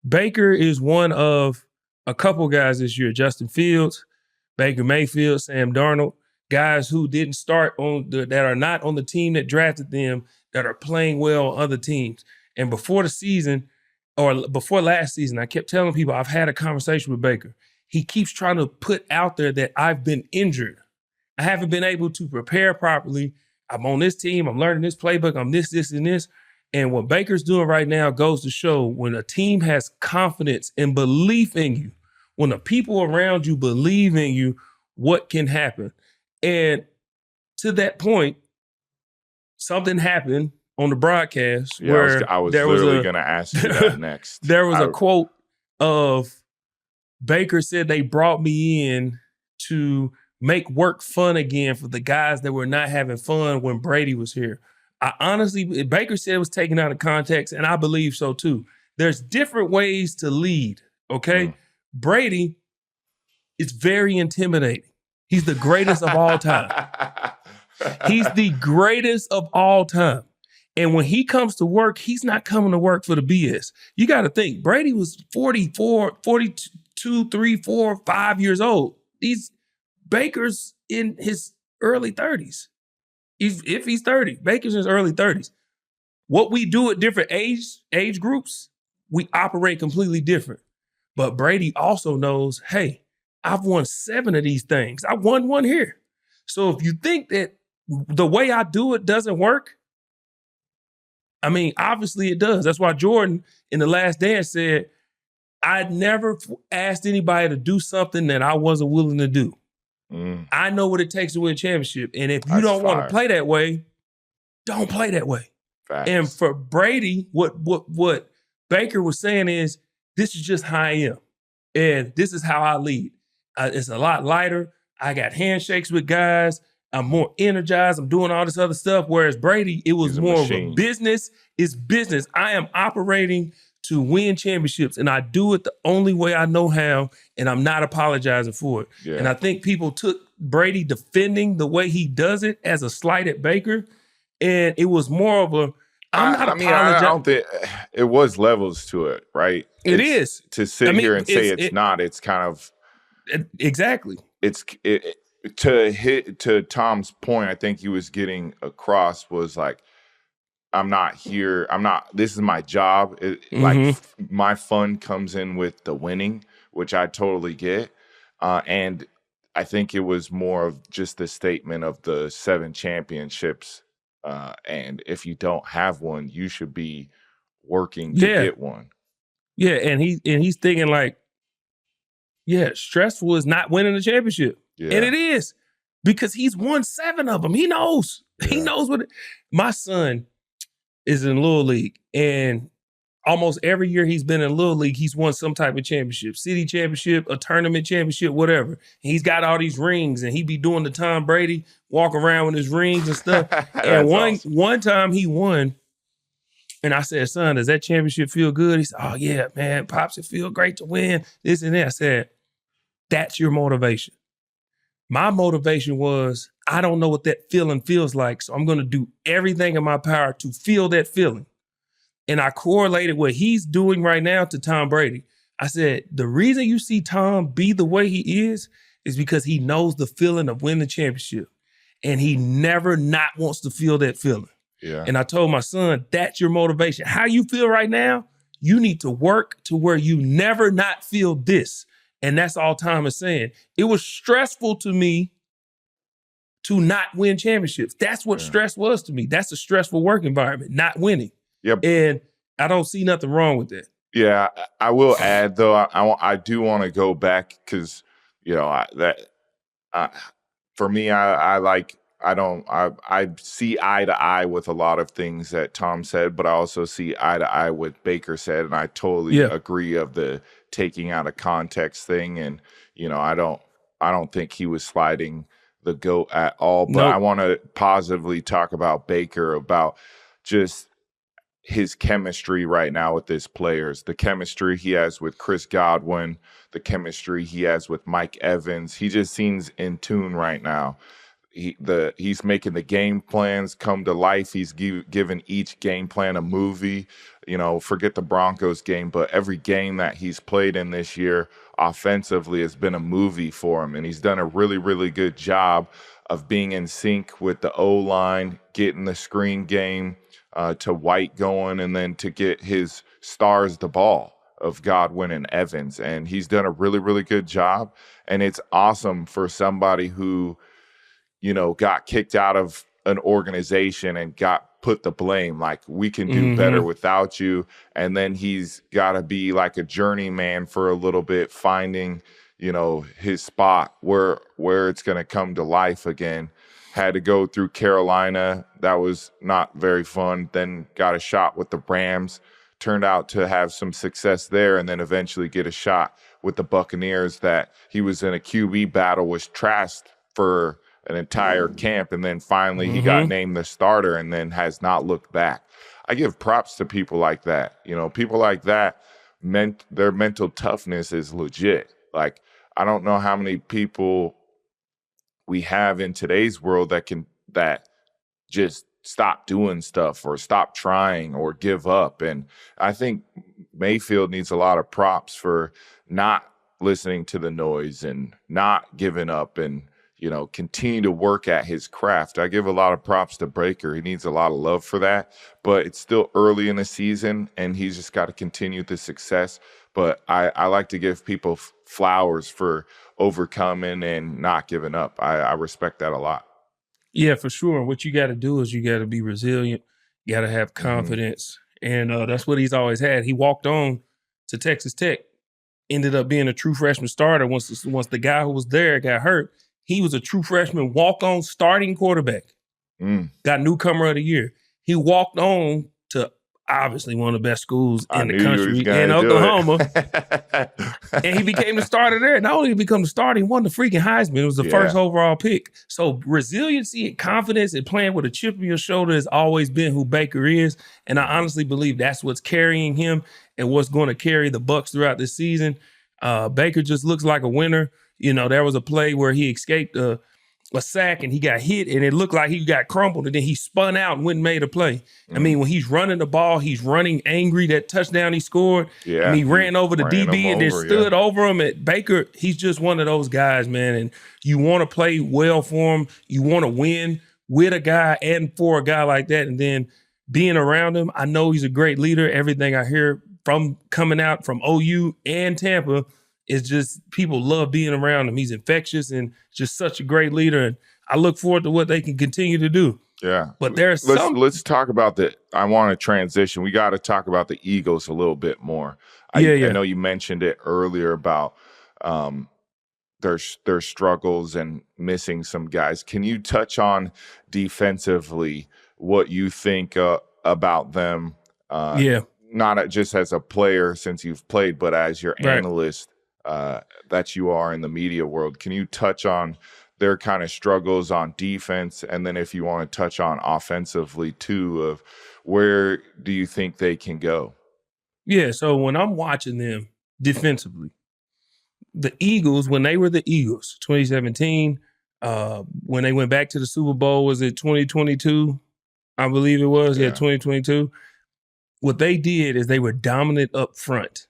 Baker is one of a couple guys this year, Justin Fields, Baker Mayfield, Sam Darnold, guys who didn't start that are not on the team that drafted them, that are playing well on other teams. And before the season, or before last season, I kept telling people I've had a conversation with Baker. He keeps trying to put out there that I've been injured. I haven't been able to prepare properly. I'm on this team. I'm learning this playbook. I'm this, and this. And what Baker's doing right now goes to show when a team has confidence and belief in you, when the people around you believe in you, what can happen. And to that point, something happened on the broadcast where I was literally going to ask you that next. There was a quote of Baker said they brought me in to make work fun again for the guys that were not having fun when Brady was here. I honestly, Baker said it was taken out of context, and I believe so too. There's different ways to lead, okay? Brady is very intimidating. He's the greatest of all time. He's the greatest of all time. And when he comes to work, he's not coming to work for the BS. You got to think, Brady was 44, 42, 3, 4, 5 years old. Baker's in his early 30s. If he's 30, Baker's in his early 30s. What we do at different age groups, we operate completely different. But Brady also knows, hey, I've won 7 of these things. I won 1 here. So if you think that the way I do it doesn't work, I mean, obviously it does. That's why Jordan in The Last Dance said, I'd never asked anybody to do something that I wasn't willing to do. I know what it takes to win a championship. And if you don't want to play that way, don't play that way. Facts. And for Brady, what Baker was saying is, this is just how I am. And this is how I lead. It's a lot lighter. I got handshakes with guys. I'm more energized. I'm doing all this other stuff. Whereas Brady, it was more of a business. It's business. I am operating to win championships, and I do it the only way I know how, and I'm not apologizing for it. Yeah. And I think people took Brady defending the way he does it as a slight at Baker, and it was more of a, I don't think it was levels to it, right? It is. To sit here and say it's not, it's kind of. Exactly. To Tom's point, I think he was getting across was like, this is my job. Like my fun comes in with the winning, which I totally get. And I think it was more of just the statement of the 7 championships. And if you don't have one, you should be working to get one. Yeah. And he's thinking like, stressful is not winning the championship. Yeah. And it is, because he's won 7 of them. He knows. Yeah. He knows my son is in Little League, and almost every year he's been in Little League, he's won some type of championship, city championship, a tournament championship, whatever. And he's got all these rings, and he be doing the Tom Brady, walk around with his rings and stuff. And one time he won, and I said, son, does that championship feel good? He said, oh yeah, man, Pops, it feel great to win, this and that. I said, that's your motivation. My motivation was, I don't know what that feeling feels like, so I'm going to do everything in my power to feel that feeling. And I correlated what he's doing right now to Tom Brady. I said, the reason you see Tom be the way he is because he knows the feeling of winning the championship. And he never not wants to feel that feeling. Yeah. And I told my son, that's your motivation. How you feel right now, you need to work to where you never not feel this. And that's all Tom is saying. It was stressful to me to not win championships. That's what stress was to me. That's a stressful work environment, not winning. Yep. And I don't see nothing wrong with that. Yeah, I will add though. I do want to go back because for me, I see eye to eye with a lot of things that Tom said, but I also see eye to eye with Baker said, and I totally agree of the taking out of context thing. And I don't think he was sliding the GOAT at all. But I want to positively talk about Baker, about just his chemistry right now with his players, the chemistry he has with Chris Godwin, the chemistry he has with Mike Evans. He just seems in tune right now. he's making the game plans come to life. He's given each game plan a movie. Forget the Broncos game, but every game that he's played in this year offensively has been a movie for him, and he's done a really, really good job of being in sync with the O-line, getting the screen game to White going, and then to get his stars the ball of Godwin and Evans. And he's done a really, really good job. And it's awesome for somebody who, got kicked out of an organization and got put the blame. Like, we can do better without you. And then he's got to be like a journeyman for a little bit, finding, his spot where it's going to come to life again. Had to go through Carolina. That was not very fun. Then got a shot with the Rams. Turned out to have some success there, and then eventually get a shot with the Buccaneers that he was in a QB battle, was trashed for an entire camp, and then finally he got named the starter and then has not looked back. I give props to people like that. People like that, their mental toughness is legit. Like, I don't know how many people we have in today's world that just stop doing stuff or stop trying or give up. And I think Mayfield needs a lot of props for not listening to the noise and not giving up and, continue to work at his craft. I give a lot of props to Baker. He needs a lot of love for that, but it's still early in the season and he's just got to continue the success. But I like to give people flowers for overcoming and not giving up. I respect that a lot. Yeah, for sure. What you got to do is you got to be resilient. You got to have confidence. And that's what he's always had. He walked on to Texas Tech, ended up being a true freshman starter. Once the guy who was there got hurt, he was a true freshman walk-on starting quarterback. Got newcomer of the year. He walked on to obviously one of the best schools in the country in Oklahoma. And he became the starter there. Not only did he become the starter, he won the freaking Heisman. It was the first overall pick. So resiliency and confidence and playing with a chip on your shoulder has always been who Baker is. And I honestly believe that's what's carrying him and what's going to carry the Bucs throughout this season. Baker just looks like a winner. There was a play where he escaped a sack and he got hit and it looked like he got crumpled and then he spun out and went and made a play. I mean, when he's running the ball, he's running angry. That touchdown he scored, and he ran over the DB and then stood over him. At Baker, he's just one of those guys, man. And you want to play well for him. You want to win with a guy and for a guy like that. And then being around him, I know he's a great leader. Everything I hear from coming out from OU and Tampa, it's just people love being around him. He's infectious and just such a great leader. And I look forward to what they can continue to do. Yeah. But there's let's talk about I want to transition. We got to talk about the Eagles a little bit more. I know you mentioned it earlier about their struggles and missing some guys. Can you touch on defensively what you think about them? Not just as a player since you've played, but as your analyst that you are in the media world. Can you touch on their kind of struggles on defense? And then if you want to touch on offensively too, of where do you think they can go? Yeah, so when I'm watching them defensively, the Eagles, when they were the Eagles, 2017, when they went back to the Super Bowl, was it 2022? I believe it was, 2022. What they did is they were dominant up front.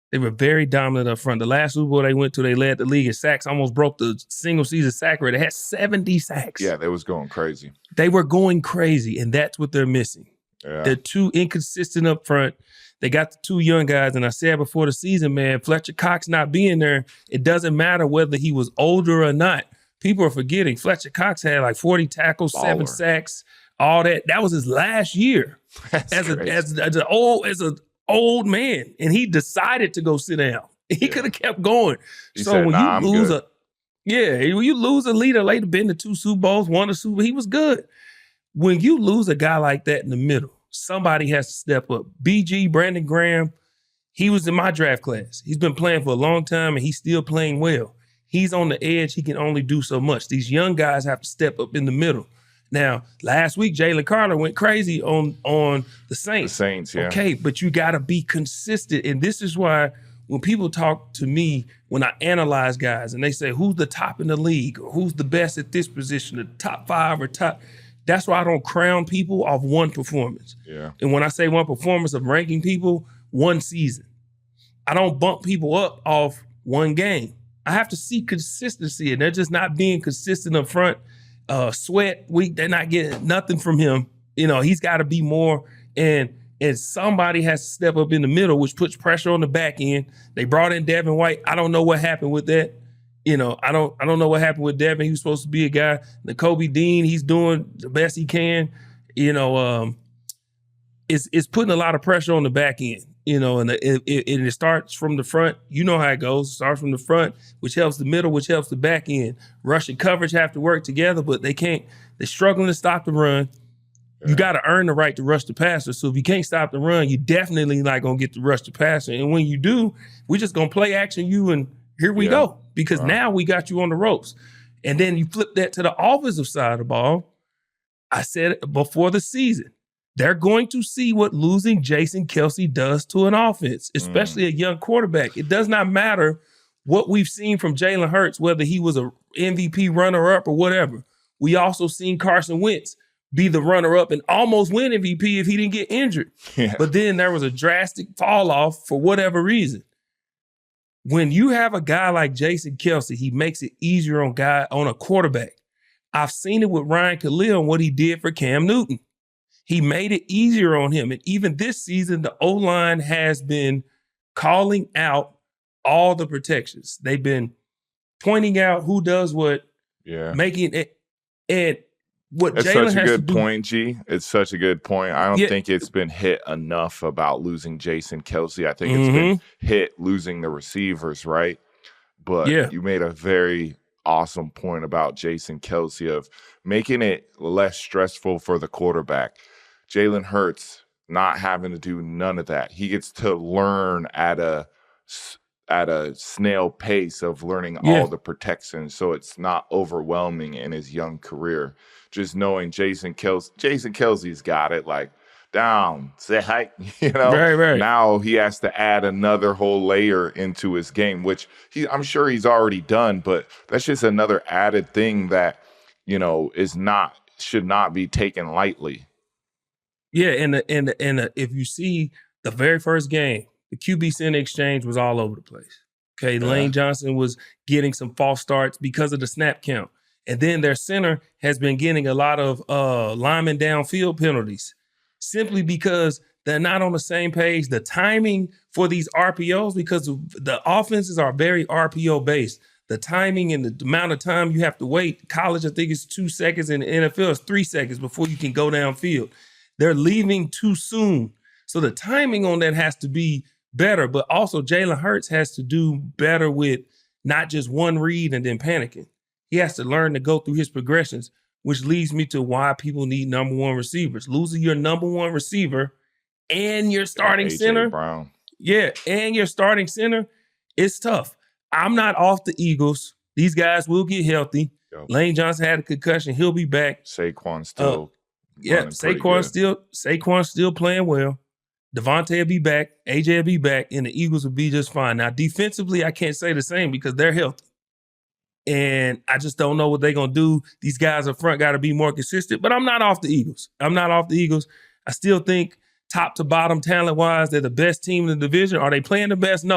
They were very dominant up front. The last Super Bowl they went to, they led the league in sacks, almost broke the single-season sack rate. They had 70 sacks. Yeah, they was going crazy. They were going crazy, and that's what they're missing. Yeah. They're too inconsistent up front. They got the two young guys, and I said before the season, man, Fletcher Cox not being there, it doesn't matter whether he was older or not. People are forgetting Fletcher Cox had like 40 tackles, 7 sacks, all that. That was his last year as an old man, and he decided to go sit down. He could have kept going. He said, when you lose a leader, later been to 2 Super Bowls, won a Super Bowl, he was good. When you lose a guy like that in the middle, somebody has to step up. BG, Brandon Graham, he was in my draft class. He's been playing for a long time, and he's still playing well. He's on the edge. He can only do so much. These young guys have to step up in the middle. Now, last week, Jalen Carter went crazy on the Saints. The Saints, yeah. Okay, but you got to be consistent. And this is why when people talk to me, when I analyze guys and they say, who's the top in the league or who's the best at this position, the top 5 or top, that's why I don't crown people off one performance. Yeah. And when I say one performance of ranking people, one season. I don't bump people up off one game. I have to see consistency, and they're just not being consistent up front. Sweat, they're not getting nothing from him. He's got to be more, and somebody has to step up in the middle, which puts pressure on the back end. They brought in Devin White. I don't know what happened with that. I don't know what happened with Devin. He was supposed to be a guy. The Kobe Dean, he's doing the best he can. It's putting a lot of pressure on the back end. And it starts from the front. You know how it goes. It starts from the front, which helps the middle, which helps the back end. Rush and coverage have to work together, but they can't. They're struggling to stop the run. You got to earn the right to rush the passer. So if you can't stop the run, you're definitely not going to get to rush the passer. And when you do, we're just going to play action you, and here we go. Because now we got you on the ropes. And then you flip that to the offensive side of the ball. I said it before the season. They're going to see what losing Jason Kelce does to an offense, especially a young quarterback. It does not matter what we've seen from Jalen Hurts, whether he was a MVP runner-up or whatever. We also seen Carson Wentz be the runner-up and almost win MVP if he didn't get injured. Yeah. But then there was a drastic fall-off for whatever reason. When you have a guy like Jason Kelce, he makes it easier on a quarterback. I've seen it with Ryan Khalil and what he did for Cam Newton. He made it easier on him. And even this season, the O-line has been calling out all the protections. They've been pointing out who does what, making it. And what It's Jalen such a has good to do, point, G. It's such a good point. I don't think it's been hit enough about losing Jason Kelce. I think it's been hit losing the receivers, right? But you made a very awesome point about Jason Kelce of making it less stressful for the quarterback. Jalen Hurts not having to do none of that. He gets to learn at a snail pace of learning all the protections, so it's not overwhelming in his young career. Just knowing Jason Kelce's got it, like, down, say hi, Right. Now he has to add another whole layer into his game, which I'm sure he's already done, but that's just another added thing that, should not be taken lightly. Yeah, and if you see the very first game, the QB center exchange was all over the place. Okay, Lane Johnson was getting some false starts because of the snap count. And then their center has been getting a lot of lineman downfield penalties simply because they're not on the same page. The timing for these RPOs, because the offenses are very RPO-based. The timing and the amount of time you have to wait. College, I think it's 2 seconds. In the NFL, it's 3 seconds before you can go downfield. They're leaving too soon. So the timing on that has to be better, but also Jalen Hurts has to do better with not just one read and then panicking. He has to learn to go through his progressions, which leads me to why people need number one receivers. Losing your number one receiver and your starting center. Brown. Yeah, and your starting center, it's tough. I'm not off the Eagles. These guys will get healthy. Yep. Lane Johnson had a concussion. He'll be back. Saquon still. Saquon's still playing well. Devontae will be back. AJ will be back, and the Eagles will be just fine. Now, defensively, I can't say the same because they're healthy. And I just don't know what they're going to do. These guys up front got to be more consistent, but I'm not off the Eagles. I still think top to bottom, talent-wise, they're the best team in the division. Are they playing the best? No.